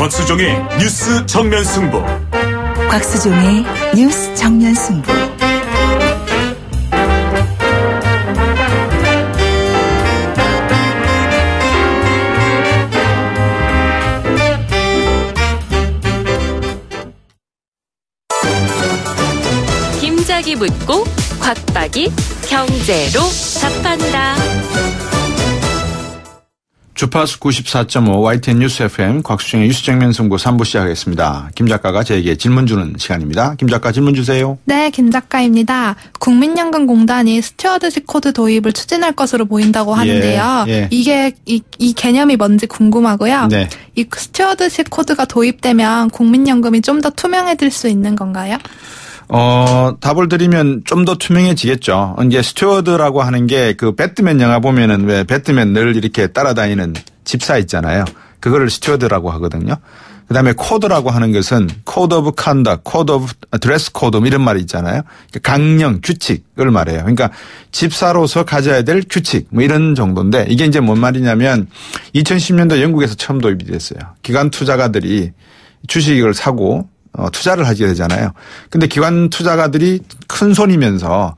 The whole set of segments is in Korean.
곽수종의 뉴스 정면 승부. 곽수종의 뉴스 정면 승부. 김작이 묻고 곽박이 경제로 답한다. 주파수 94.5 YTN 뉴스 FM 곽수종의 뉴스정면 승부 3부 시작하겠습니다. 김 작가가 저에게 질문 주는 시간입니다. 김 작가 질문 주세요. 네, 김 작가입니다. 국민연금공단이 스튜어드십 코드 도입을 추진할 것으로 보인다고 하는데요. 이게 이 개념이 뭔지 궁금하고요. 네. 이 스튜어드십 코드가 도입되면 국민연금이 좀 더 투명해질 수 있는 건가요? 답을 드리면 좀 더 투명해지겠죠. 이제 스튜어드라고 하는 게 그 배트맨 영화 보면은 왜 배트맨 늘 이렇게 따라다니는 집사 있잖아요. 그거를 스튜어드라고 하거든요. 그다음에 코드라고 하는 것은 코드 오브 컨덕, 코드 오브 드레스 코드 이런 말이 있잖아요. 강령, 규칙을 말해요. 그러니까 집사로서 가져야 될 규칙 뭐 이런 정도인데 이게 이제 뭔 말이냐면 2010년도 영국에서 처음 도입이 됐어요. 기관 투자가들이 주식을 사고 투자를 하게 되잖아요. 근데 기관 투자가들이 큰 손이면서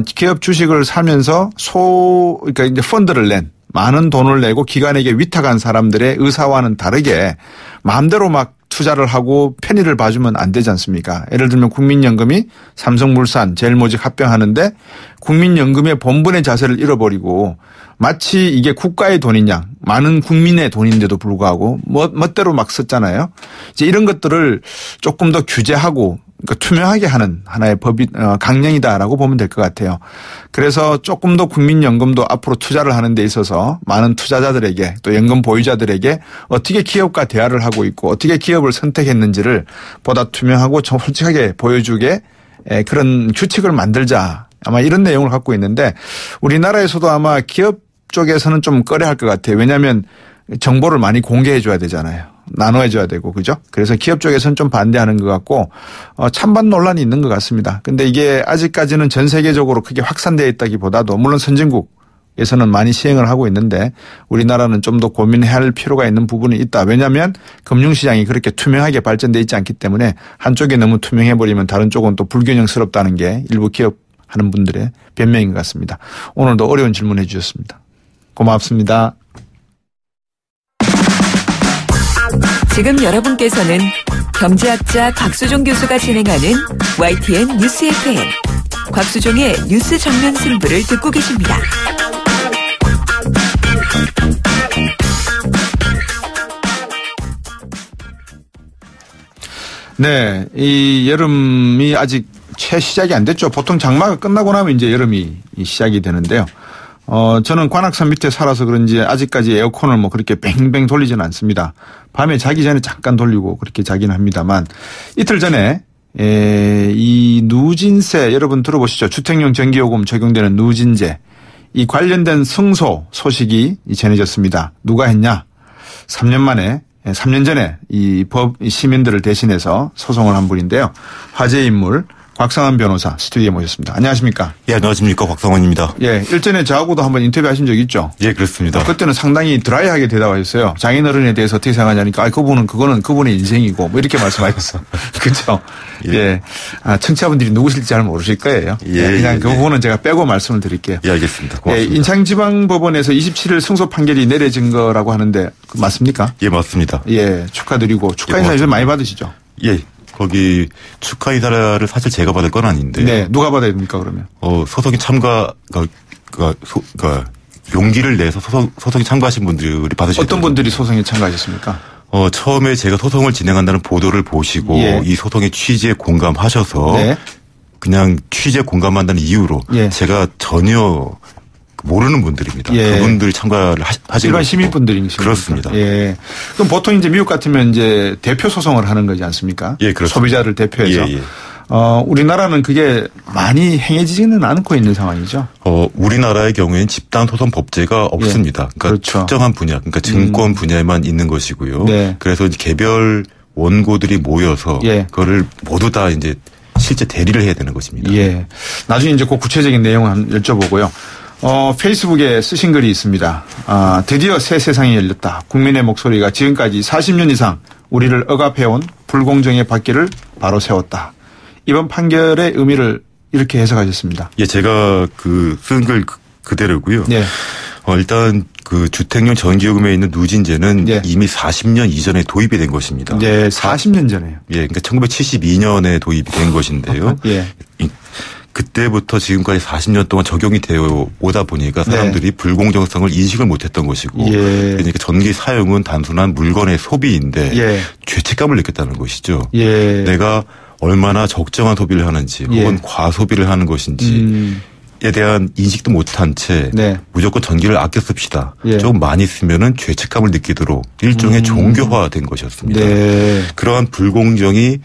기업 주식을 사면서 그러니까 이제 펀드를 낸 많은 돈을 내고 기관에게 위탁한 사람들의 의사와는 다르게 마음대로 막 투자를 하고 편의를 봐주면 안 되지 않습니까? 예를 들면 국민연금이 삼성물산, 제일모직 합병하는데 국민연금의 본분의 자세를 잃어버리고 마치 이게 국가의 돈이냐, 많은 국민의 돈인데도 불구하고 멋대로 막 썼잖아요. 이제 이런 것들을 조금 더 규제하고 그러니까 투명하게 하는 하나의 법이 강령이다라고 보면 될 것 같아요. 그래서 조금 더 국민연금도 앞으로 투자를 하는 데 있어서 많은 투자자들에게 또 연금 보유자들에게 어떻게 기업과 대화를 하고 있고 어떻게 기업을 선택했는지를 보다 투명하고 솔직하게 보여주게 그런 규칙을 만들자. 아마 이런 내용을 갖고 있는데 우리나라에서도 아마 기업 쪽에서는 좀 꺼려할 것 같아요. 왜냐하면 정보를 많이 공개해 줘야 되잖아요. 나눠 줘야 되고 그죠? 그래서 기업 쪽에서는 좀 반대하는 것 같고 찬반 논란이 있는 것 같습니다. 근데 이게 아직까지는 전 세계적으로 크게 확산되어 있다기보다도 물론 선진국에서는 많이 시행을 하고 있는데 우리나라는 좀 더 고민해야 할 필요가 있는 부분이 있다. 왜냐하면 금융시장이 그렇게 투명하게 발전되어 있지 않기 때문에 한쪽이 너무 투명해버리면 다른 쪽은 또 불균형스럽다는 게 일부 기업하는 분들의 변명인 것 같습니다. 오늘도 어려운 질문해 주셨습니다. 고맙습니다. 지금 여러분께서는 경제학자 곽수종 교수가 진행하는 YTN 뉴스 FM 곽수종의 뉴스 정면 승부를 듣고 계십니다. 네, 이 여름이 아직 채 시작이 안 됐죠. 보통 장마가 끝나고 나면 이제 여름이 시작이 되는데요. 저는 관악산 밑에 살아서 그런지 아직까지 에어컨을 뭐 그렇게 뱅뱅 돌리지는 않습니다. 밤에 자기 전에 잠깐 돌리고 그렇게 자기는 합니다만 이틀 전에 이 누진세 여러분 들어보시죠. 주택용 전기요금 적용되는 누진제 이 관련된 승소 소식이 전해졌습니다. 누가 했냐? 3년 전에 이 시민들을 대신해서 소송을 한 분인데요. 화제 인물 곽상원 변호사 스튜디오에 모셨습니다. 안녕하십니까? 예, 안녕하십니까? 곽상원입니다. 예, 일전에 저하고도 한번 인터뷰하신 적 있죠? 예, 그렇습니다. 그때는 상당히 드라이하게 대답하셨어요. 장인어른에 대해서 어떻게 생각하냐니까 그거는 그분의 인생이고 뭐 이렇게 말씀하셨어. 그렇죠? 예. 청취자분들이 누구실지 잘 모르실 거예요. 예, 그냥 그 부분은 제가 빼고 말씀을 드릴게요. 예, 알겠습니다. 고맙습니다. 예, 인천지방법원에서 27일 승소 판결이 내려진 거라고 하는데 맞습니까? 예, 맞습니다. 예, 축하드리고 축하 인사 요즘 많이 받으시죠? 예. 거기 축하 인사를 사실 제가 받을 건 아닌데. 네, 누가 받아야 됩니까 그러면? 소송에 용기를 내서 소송에 참가하신 분들이 받으실 어떤 분들이 소송에 참가하셨습니까? 처음에 제가 소송을 진행한다는 보도를 보시고 이 소송의 취지에 공감하셔서 그냥 취지에 공감한다는 이유로 제가 전혀 모르는 분들입니다. 그분들이 참가를 하시는 일반 시민분들이십니까? 그렇습니다. 예. 그럼 보통 이제 미국 같으면 이제 대표 소송을 하는 거지 않습니까? 예, 그렇습니다. 소비자를 대표해서. 예. 우리나라는 그게 많이 행해지지는 않고 있는 상황이죠. 우리나라의 경우에는 집단 소송 법제가 없습니다. 그러니까 그렇죠. 특정한 분야, 그러니까 증권 분야에만 있는 것이고요. 그래서 이제 개별 원고들이 모여서 그거를 모두 다 이제 실제 대리를 해야 되는 것입니다. 예. 나중에 이제 그 구체적인 내용을 한번 여쭤보고요. 페이스북에 쓰신 글이 있습니다. 드디어 새 세상이 열렸다. 국민의 목소리가 지금까지 40년 이상 우리를 억압해온 불공정의 바퀴를 바로 세웠다. 이번 판결의 의미를 이렇게 해석하셨습니다. 예, 제가 쓴 글 그대로고요. 네. 일단 주택용 전기요금에 있는 누진제는 네. 이미 40년 이전에 도입이 된 것입니다. 네, 40년 전에요. 예, 그러니까 1972년에 도입이 된 것인데요. 예. 그때부터 지금까지 40년 동안 적용이 되어 오다 보니까 사람들이 네. 불공정성을 인식을 못했던 것이고, 예. 그러니까 전기 사용은 단순한 물건의 소비인데 예. 죄책감을 느꼈다는 것이죠. 예. 내가 얼마나 적정한 소비를 하는지, 혹은 과소비를 하는 것인지. 에 대한 인식도 못한 채 네. 무조건 전기를 아껴 씁시다. 예. 조금 많이 쓰면은 죄책감을 느끼도록 일종의 종교화된 것이었습니다. 네. 그러한 불공정의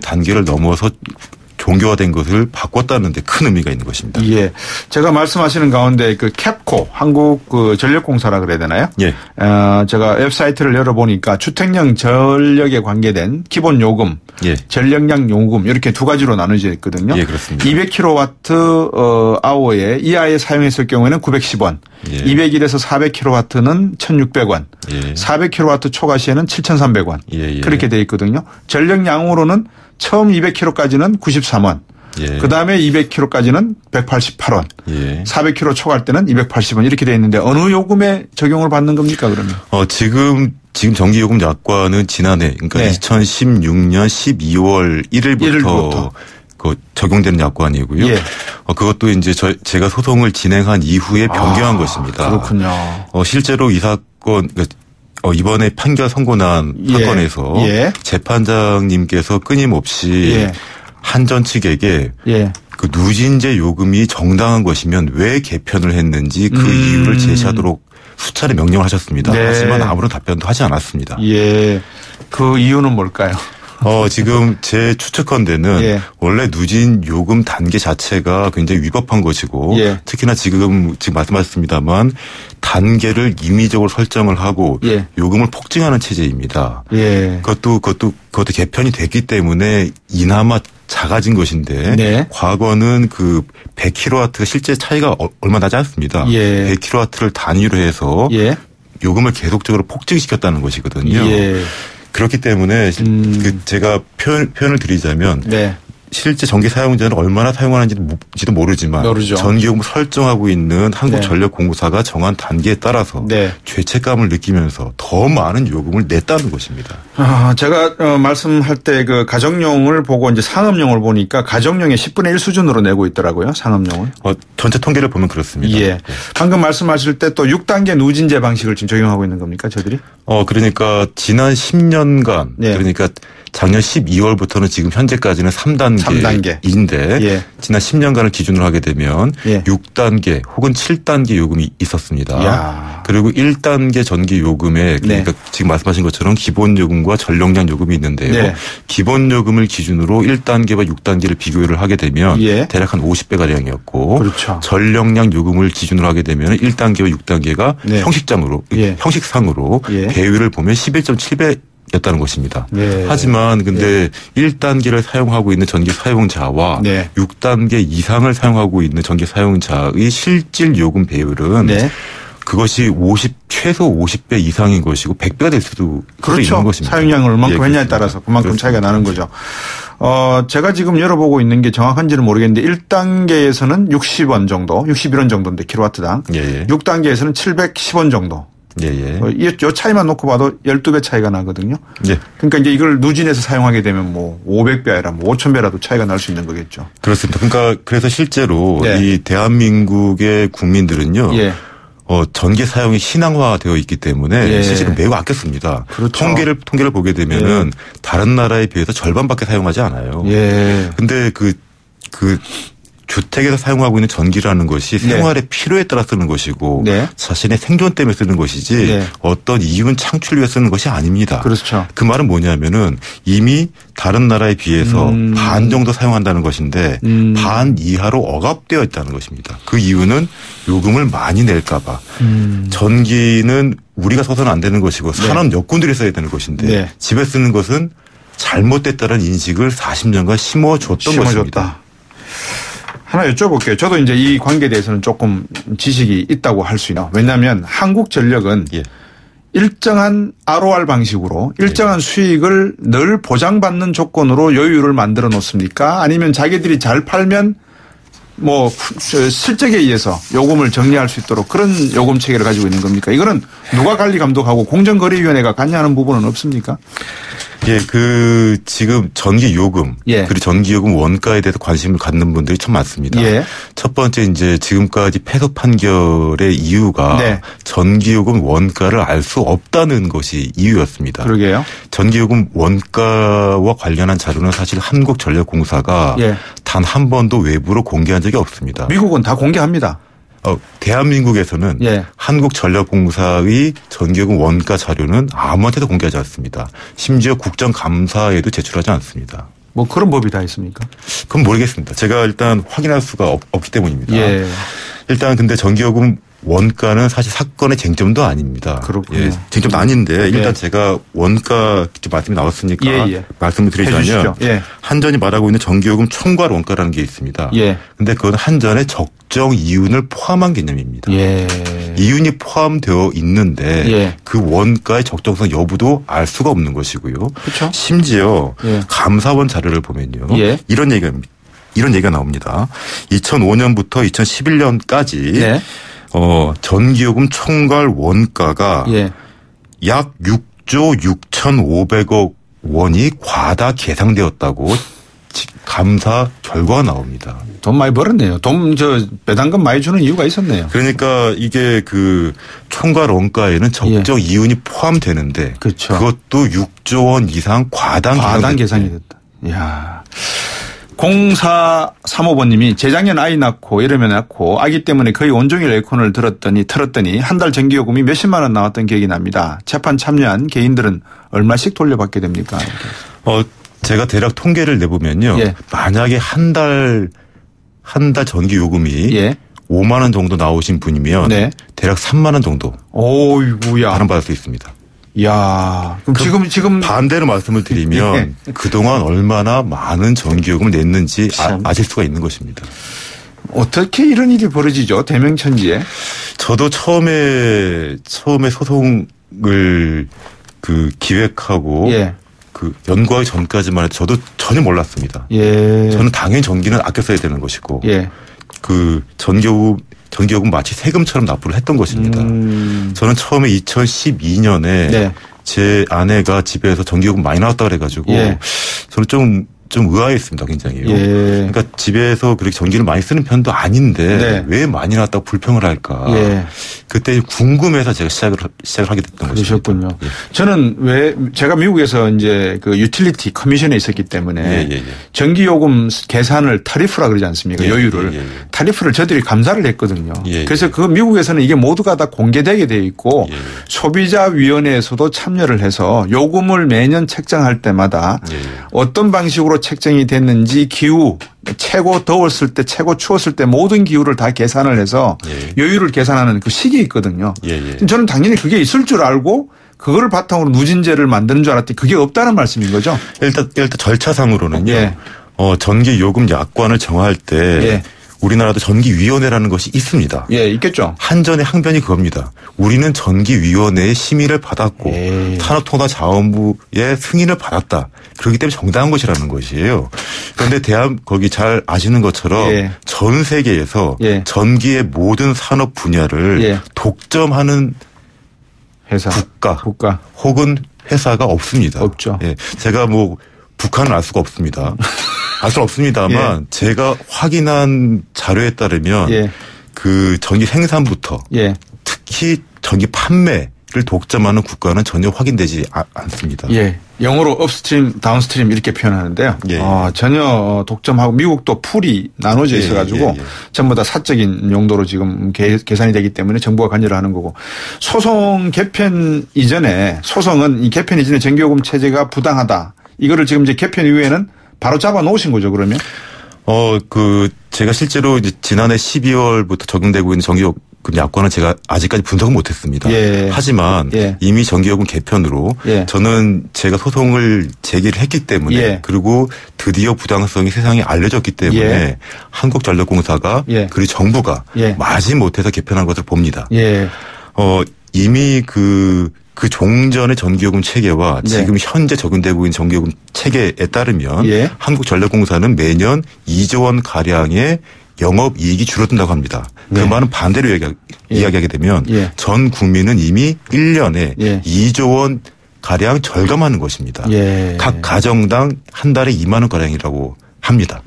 단계를 넘어서 종교화된 것을 바꿨다는 데 큰 의미가 있는 것입니다. 예. 제가 말씀하시는 가운데 캡코 한국 전력공사라 그래야 되나요? 예. 제가 웹사이트를 열어보니까 주택용 전력에 관계된 기본 요금, 예. 전력량 요금 이렇게 두 가지로 나눠져 있거든요. 예, 그렇습니다. 200kWh에 이하에 사용했을 경우에는 910원, 예. 201에서 400kW는 1,600원, 예. 400kW 초과 시에는 7,300원 예, 예. 그렇게 돼 있거든요. 전력량으로는 처음 200kg까지는 93원. 예. 그다음에 200kg까지는 188원. 예. 400kg 초과할 때는 280원 이렇게 돼 있는데 어느 요금에 적용을 받는 겁니까 그러면? 지금 전기요금 약관은 지난해 그러니까 네. 2016년 12월 1일부터 적용되는 약관이고요. 예. 그것도 이제 제가 소송을 진행한 이후에 변경한 것입니다. 그렇군요. 실제로 이 사건 이번에 판결 선고난 사건에서 예. 재판장님께서 끊임없이 예. 한전 측에게 예. 누진제 요금이 정당한 것이면 왜 개편을 했는지 그 이유를 제시하도록 수차례 명령을 하셨습니다. 네. 하지만 아무런 답변도 하지 않았습니다. 예. 그 이유는 뭘까요? 지금 제 추측컨대는 예. 원래 누진 요금 단계 자체가 굉장히 위법한 것이고 예. 특히나 지금 말씀하셨습니다만 단계를 임의적으로 설정을 하고 예. 요금을 폭증하는 체제입니다. 예. 그것도 개편이 됐기 때문에 이나마 작아진 것인데 네. 과거는 100kW가 실제 차이가 얼마 나지 않습니다. 예. 100kW를 단위로 해서 예. 요금을 계속적으로 폭증시켰다는 것이거든요. 예. 그렇기 때문에 제가 표현을 드리자면 네. 실제 전기 사용자는 얼마나 사용하는지도 모르지만 모르죠. 전기요금을 설정하고 있는 한국전력공사가 정한 단계에 따라서 네. 죄책감을 느끼면서 더 많은 요금을 냈다는 것입니다. 제가 말씀할 때 가정용을 보고 이제 상업용을 보니까 가정용의 10분의 1 수준으로 내고 있더라고요. 상업용을. 전체 통계를 보면 그렇습니다. 예. 방금 말씀하실 때 또 6단계 누진제 방식을 지금 적용하고 있는 겁니까 저희들이? 그러니까 지난 10년간 예. 그러니까 작년 12월부터는 지금 현재까지는 3단계인데 예. 지난 10년간을 기준으로 하게 되면 예. 6단계 혹은 7단계 요금이 있었습니다. 야. 그리고 1단계 전기 요금에 그러니까 네. 지금 말씀하신 것처럼 기본 요금과 전력량 요금이 있는데요. 네. 기본 요금을 기준으로 1단계와 6단계를 비교를 하게 되면 예. 대략 한 50배 가량이었고 그렇죠. 전력량 요금을 기준으로 하게 되면 1단계와 6단계가 네. 형식상으로 예. 배율을 보면 11.7배 였다는 것입니다. 네. 하지만 근데 네. 1단계를 사용하고 있는 전기 사용자와 네. 6단계 이상을 사용하고 있는 전기 사용자의 실질 요금 배율은 네. 그것이 최소 50배 이상인 것이고 100배가 될 수도 그렇죠. 있는 것입니다. 사용량을 얼만큼 했냐에 따라서 그만큼 그렇습니다. 차이가 나는 거죠. 제가 지금 열어보고 있는 게 정확한지는 모르겠는데 1단계에서는 60원 정도, 61원 정도인데 킬로와트당. 예. 6단계에서는 710원 정도. 예. 이 차이만 놓고 봐도 12배 차이가 나거든요. 예. 그러니까 이제 이걸 누진해서 사용하게 되면 500배 아니라 5,000배라도 차이가 날 수 있는 거겠죠. 그렇습니다. 그러니까 그래서 실제로 네. 이 대한민국의 국민들은요. 예. 전기 사용이 신앙화되어 있기 때문에 예. 실제로 매우 아꼈습니다. 그렇죠. 통계를 보게 되면은 다른 나라에 비해서 절반밖에 사용하지 않아요. 예. 근데 주택에서 사용하고 있는 전기라는 것이 생활의 필요에 따라 쓰는 것이고 네. 자신의 생존 때문에 쓰는 것이지 네. 어떤 이윤 창출 위해 쓰는 것이 아닙니다. 그렇죠. 그 말은 뭐냐면은 이미 다른 나라에 비해서 반 정도 사용한다는 것인데 반 이하로 억압되어 있다는 것입니다. 그 이유는 요금을 많이 낼까 봐. 전기는 우리가 써서는 안 되는 것이고 산업 여건들이 써야 되는 것인데 네. 집에 쓰는 것은 잘못됐다는 인식을 40년간 심어줬던 것입니다. 하나 여쭤볼게요. 저도 이제 이 관계에 대해서는 조금 지식이 있다고 할 수 있나. 왜냐하면 한국전력은 예. 일정한 ROR 방식으로 일정한 수익을 늘 보장받는 조건으로 요율을 만들어 놓습니까? 아니면 자기들이 잘 팔면 뭐 실적에 의해서 요금을 정리할 수 있도록 그런 요금 체계를 가지고 있는 겁니까? 이거는 누가 관리 감독하고 공정거래위원회가 관여하는 부분은 없습니까? 예, 지금 전기요금, 예. 그리고 전기요금 원가에 대해서 관심을 갖는 분들이 참 많습니다. 예. 첫 번째 이제 지금까지 패소 판결의 이유가 네. 전기요금 원가를 알 수 없다는 것이 이유였습니다. 그러게요. 전기요금 원가와 관련한 자료는 사실 한국전력공사가 예. 단 한 번도 외부로 공개한 적이 없습니다. 미국은 다 공개합니다. 대한민국에서는 예. 한국전력공사의 전기요금 원가 자료는 아무한테도 공개하지 않습니다. 심지어 국정감사에도 제출하지 않습니다. 뭐 그런 법이 다 있습니까? 그건 모르겠습니다. 제가 일단 확인할 수가 없기 때문입니다. 예. 일단 근데 전기요금 원가는 사실 사건의 쟁점도 아닙니다. 그렇군요. 예, 쟁점도 아닌데 일단 제가 원가 말씀이 나왔으니까 말씀을 드리자면 한전이 말하고 있는 전기요금 총괄 원가라는 게 있습니다. 그런데 그건 한전의 적정 이윤을 포함한 개념입니다. 이윤이 포함되어 있는데 그 원가의 적정성 여부도 알 수가 없는 것이고요. 그렇죠? 심지어 감사원 자료를 보면요. 이런 얘기가 나옵니다. 2005년부터 2011년까지 전기요금 총괄 원가가 약 6조 6,500억 원이 과다 계상되었다고 감사 결과가 나옵니다. 돈 많이 벌었네요. 배당금 많이 주는 이유가 있었네요. 그러니까 이게 총괄 원가에는 적정 이윤이 포함되는데 그렇죠. 그것도 6조 원 이상 과당 계산이 됐다. 이야. 0435번님이 재작년 아이 낳고 여름에 낳고 아기 때문에 거의 온종일 에어컨을 틀었더니 한 달 전기요금이 몇십만 원 나왔던 기억이 납니다. 재판 참여한 개인들은 얼마씩 돌려받게 됩니까? 제가 대략 통계를 내보면요. 만약에 한 달 전기요금이 5만 원 정도 나오신 분이면 대략 3만 원 정도 반환받을 수 있습니다. 이야. 그럼 지금 반대로 말씀을 드리면 그동안 얼마나 많은 전기요금을 냈는지 아실 수가 있는 것입니다. 어떻게 이런 일이 벌어지죠? 대명천지에. 저도 처음에 소송을 기획하고 연구하기 전까지만 해도 저도 전혀 몰랐습니다. 저는 당연히 전기는 아껴 써야 되는 것이고 전기요금 마치 세금처럼 납부를 했던 것입니다. 저는 처음에 2012년에 제 아내가 집에서 전기요금 많이 나왔다 그래가지고 저는 좀 의아했습니다, 굉장히요. 그러니까 집에서 그렇게 전기를 많이 쓰는 편도 아닌데 왜 많이 나왔다고 불평을 할까. 그때 궁금해서 제가 시작을 하게 됐던 그러셨군요. 것입니다. 저는 제가 미국에서 이제 유틸리티 커미션에 있었기 때문에 전기요금 계산을 타리프라 그러지 않습니까? 요율을. 타리프를 저들이 감사를 했거든요. 그래서 미국에서는 이게 모두가 다 공개되게 돼 있고 소비자위원회에서도 참여를 해서 요금을 매년 책정할 때마다 어떤 방식으로 책정이 됐는지 기후 최고 더웠을 때 최고 추웠을 때 모든 기후를 다 계산을 해서 요율을 계산하는 그 식이 있거든요. 저는 당연히 그게 있을 줄 알고 그거를 바탕으로 누진제를 만드는 줄 알았더니 그게 없다는 말씀인 거죠. 일단 절차상으로는요. 전기요금 약관을 정할 때 우리나라도 전기위원회라는 것이 있습니다. 있겠죠. 한전의 항변이 그겁니다. 우리는 전기위원회의 심의를 받았고 산업통화자원부의 승인을 받았다. 그렇기 때문에 정당한 것이라는 것이에요. 그런데 거기 잘 아시는 것처럼 전 세계에서 전기의 모든 산업 분야를 독점하는 회사, 국가 혹은 회사가 없습니다. 없죠. 제가 북한은 알 수가 없습니다. 알 수 없습니다만 제가 확인한 자료에 따르면 전기 생산부터 특히 전기 판매를 독점하는 국가는 전혀 확인되지 않습니다. 영어로 업스트림, 다운스트림 이렇게 표현하는데요. 전혀 독점하고 미국도 풀이 나눠져 있어가지고 전부 다 사적인 용도로 지금 계산이 되기 때문에 정부가 관여를 하는 거고 소송은 이 개편 이전에 전기요금 체제가 부당하다. 이거를 지금 이제 개편 이후에는 바로 잡아 놓으신 거죠, 그러면? 제가 실제로 이제 지난해 12월부터 적용되고 있는 정기요금 약관은 제가 아직까지 분석은 못했습니다. 예. 하지만 예. 이미 정기요금 개편으로 예. 저는 제가 소송을 제기를 했기 때문에 예. 그리고 드디어 부당성이 세상에 알려졌기 때문에 예. 한국전력공사가 예. 그리고 정부가 예. 마지못해서 개편한 것을 봅니다. 예. 이미 그 종전의 전기요금 체계와 지금 현재 적용되고 있는 전기요금 체계에 따르면 예. 한국전력공사는 매년 2조 원 가량의 영업이익이 줄어든다고 합니다. 그 말은 반대로 이야기하게 되면 전 국민은 이미 1년에 2조 원 가량 절감하는 것입니다. 각 가정당 한 달에 2만 원 가량이라고 합니다.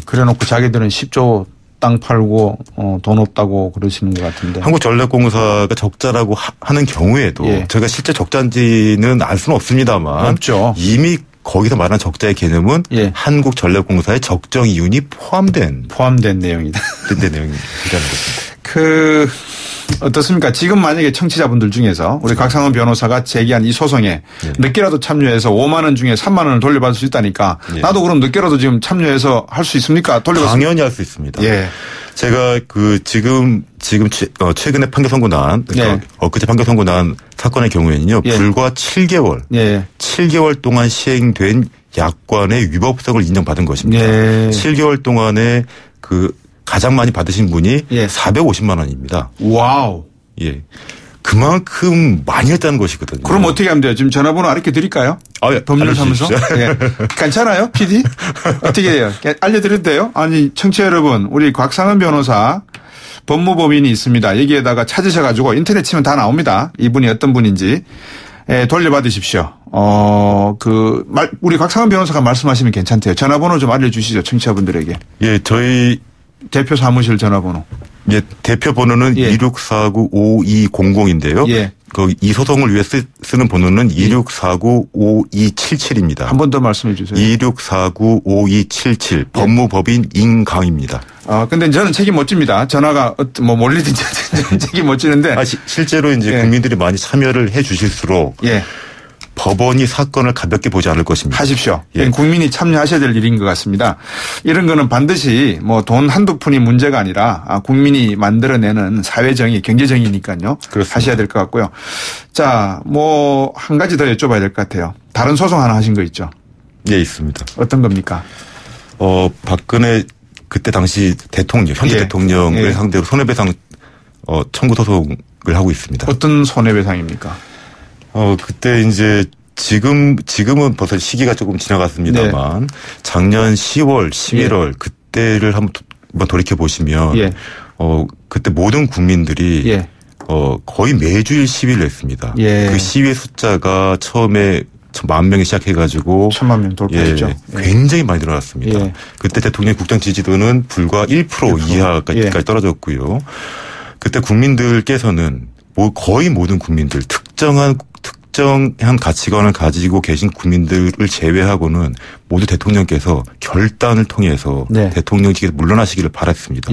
그래놓고 자기들은 10조 땅 팔고 돈 없다고 그러시는 것 같은데. 한국전력공사가 적자라고 하는 경우에도 제가 실제 적자인지는 알 수는 없습니다만 없죠. 이미 거기서 말하는 적자의 개념은 한국전력공사의 적정 이윤이 포함된 내용이다. 내용이라는 것입니다. 어떻습니까? 지금 만약에 청취자분들 중에서 우리 곽상은 변호사가 제기한 이 소송에 늦게라도 참여해서 5만 원 중에 3만 원을 돌려받을 수 있다니까 나도 그럼 늦게라도 지금 참여해서 할 수 있습니까? 당연히 할 수 있습니다. 제가 지금 최근에 판결 선고 난 엊그제 판결 선고 난 사건의 경우에는요. 불과 7개월 동안 시행된 약관의 위법성을 인정받은 것입니다. 7개월 동안에 가장 많이 받으신 분이 450만 원입니다. 와우. 예. 그만큼 많이 했다는 것이거든요. 그럼 어떻게 하면 돼요? 지금 전화번호 알려 드릴까요? 법률사무소? 괜찮아요? PD? 어떻게 해요? 알려드려도 돼요? 아니, 청취자 여러분, 우리 곽상은 변호사 법무법인이 있습니다. 여기에다가 찾으셔가지고 인터넷 치면 다 나옵니다. 이분이 어떤 분인지. 돌려받으십시오. 우리 곽상은 변호사가 말씀하시면 괜찮대요. 전화번호 좀 알려주시죠. 청취자분들에게. 예, 저희 대표 사무실 전화번호. 예, 대표 번호는 2649-5200인데요. 이 소송을 위해 쓰는 번호는 2649-5277입니다. 한 번 더 말씀해 주세요. 2649-5277 법무법인 임강입니다. 근데 저는 책임 못 집니다. 전화가 몰리든지 책임 못 지는데. 실제로 이제 국민들이 많이 참여를 해 주실수록 법원이 사건을 가볍게 보지 않을 것입니다. 하십시오. 국민이 참여하셔야 될 일인 것 같습니다. 이런 거는 반드시 돈 한두 푼이 문제가 아니라 국민이 만들어내는 사회정의, 경제정의니까요. 그렇습니다. 하셔야 될 것 같고요. 자, 한 가지 더 여쭤봐야 될 것 같아요. 다른 소송 하나 하신 거 있죠? 예, 있습니다. 어떤 겁니까? 박근혜 그때 당시 현재 대통령을 상대로 손해배상 청구 소송을 하고 있습니다. 어떤 손해배상입니까? 그때 이제 지금은 벌써 시기가 조금 지나갔습니다만 작년 10월, 11월 그때를 한번 돌이켜 보시면 그때 모든 국민들이 거의 매주일 시위를 했습니다. 그 시위의 숫자가 처음에 10,000명이 시작해가지고 1,000만 명 돌파했죠. 굉장히 많이 늘어났습니다. 그때 대통령 국정 지지도는 불과 1% 이하까지 떨어졌고요. 그때 국민들께서는 거의 모든 국민들 특정한 가치관을 가지고 계신 국민들을 제외하고는 모두 대통령께서 결단을 통해서 대통령직에서 물러나시기를 바랐습니다.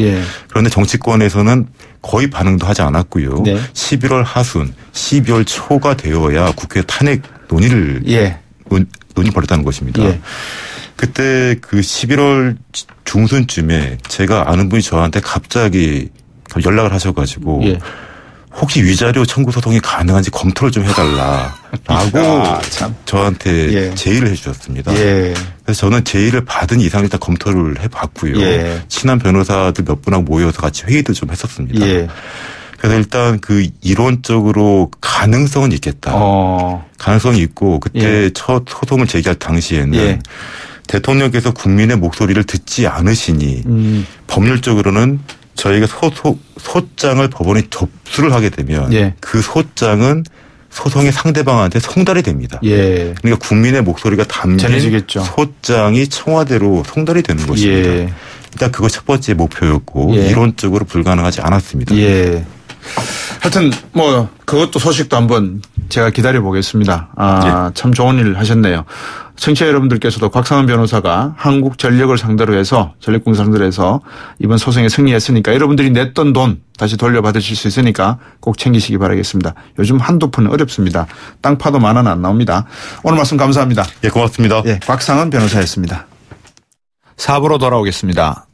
그런데 정치권에서는 거의 반응도 하지 않았고요. 11월 하순, 12월 초가 되어야 국회 탄핵 논의를 벌였다는 것입니다. 그때 11월 중순쯤에 제가 아는 분이 저한테 갑자기 연락을 하셔가지고 혹시 위자료 청구 소송이 가능한지 검토를 좀 해달라라고 저한테 제의를 해주셨습니다. 그래서 저는 제의를 받은 이상 일단 검토를 해봤고요. 친한 변호사들 몇 분하고 모여서 같이 회의도 좀 했었습니다. 그래서 일단 이론적으로 가능성은 있겠다. 가능성이 있고 그때 첫 소송을 제기할 당시에는 대통령께서 국민의 목소리를 듣지 않으시니 법률적으로는 저희가 소장을 법원에 접수를 하게 되면 그 소장은 소송의 상대방한테 송달이 됩니다. 그러니까 국민의 목소리가 담긴 전해지겠죠. 소장이 청와대로 송달이 되는 것입니다. 일단 그거 첫 번째 목표였고 이론적으로 불가능하지 않았습니다. 하여튼 그것도 소식도 한번 제가 기다려 보겠습니다. 참 좋은 일 하셨네요. 청취자 여러분들께서도 곽상은 변호사가 한국전력을 상대로 해서 전력공사 상대로 해서 이번 소송에 승리했으니까 여러분들이 냈던 돈 다시 돌려받으실 수 있으니까 꼭 챙기시기 바라겠습니다. 요즘 한두 푼 어렵습니다. 땅 파도 10,000원 안 나옵니다. 오늘 말씀 감사합니다. 고맙습니다. 곽상은 변호사였습니다. 4부로 돌아오겠습니다.